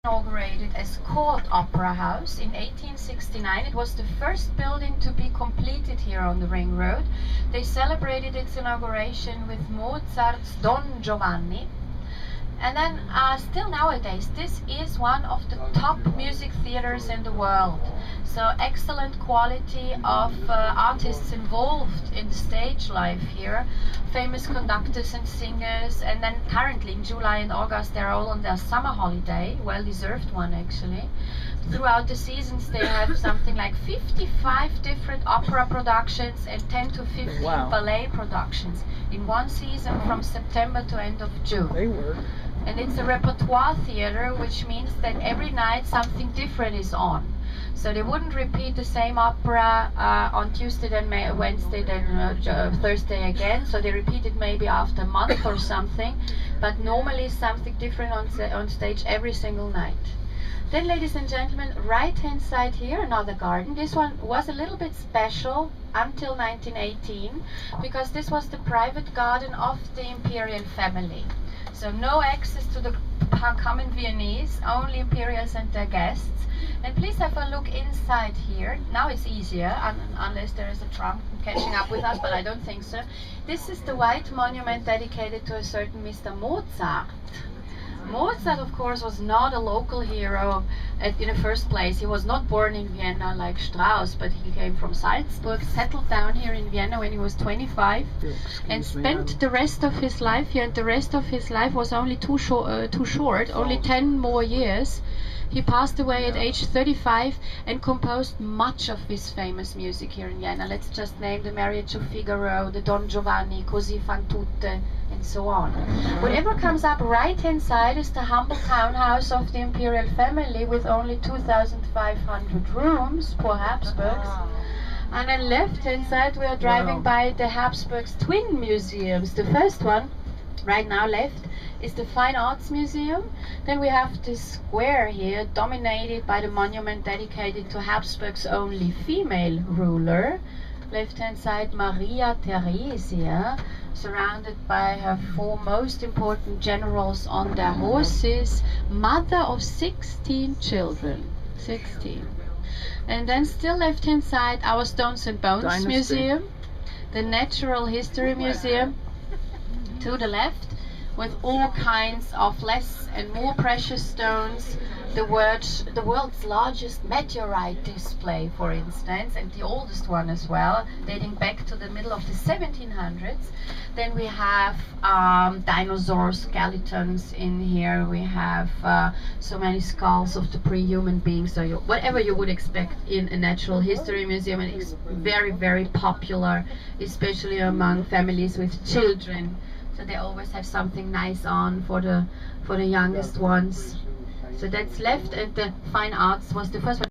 Inaugurated as Court Opera House in 1869. It was the first building to be completed here on the Ring Road. They celebrated its inauguration with Mozart's Don Giovanni. And then still nowadays, this is one of the top music theaters in the world. So excellent quality of artists involved in the stage life here. Famous conductors and singers. And then currently in July and August, they're all on their summer holiday. Well-deserved one, actually. Throughout the seasons, they have something like 55 different opera productions and 10 to 15 ballet productions in one season from September to end of June. They work. And it's a repertoire theater, which means that every night something different is on. So they wouldn't repeat the same opera on Tuesday, then Wednesday, then Thursday again. So they repeat it maybe after a month or something. But normally something different on stage every single night. Then, ladies and gentlemen, right-hand side here, another garden. This one was a little bit special until 1918, because this was the private garden of the imperial family. So no access to the common Viennese, only imperials and their guests. And please have a look inside here. Now it's easier, unless there is a trunk catching up with us, but I don't think so. This is the white monument dedicated to a certain Mr. Mozart. Mozart, of course, was not a local hero in the first place. He was not born in Vienna like Strauss, but he came from Salzburg, settled down here in Vienna when he was 25, and spent the rest of his life here. And the rest of his life was only too short, only 10 more years. He passed away at age 35 and composed much of his famous music here in Vienna. Let's just name the Marriage of Figaro, the Don Giovanni, Così fan tutte, and so on. Whatever comes up right-hand side is the humble townhouse of the imperial family with only 2,500 rooms, poor Habsburgs. And then left-hand side we are driving by the Habsburgs' twin museums. The first one, right now left, is the Fine Arts Museum. Then we have this square here dominated by the monument dedicated to Habsburg's only female ruler. Left-hand side, Maria Theresia, surrounded by her 4 most important generals on their horses, mother of 16 children. 16. And then still left-hand side, our Stones and Bones Museum, the Natural History Museum to the left, with all kinds of less and more precious stones, the world's largest meteorite display, for instance, and the oldest one as well, dating back to the middle of the 1700s. Then we have dinosaur skeletons in here. We have so many skulls of the pre-human beings. So whatever you would expect in a natural history museum, and it's very, very popular, especially among families with children. So they always have something nice on for the youngest ones. So that's left, and the Fine Arts was the first one.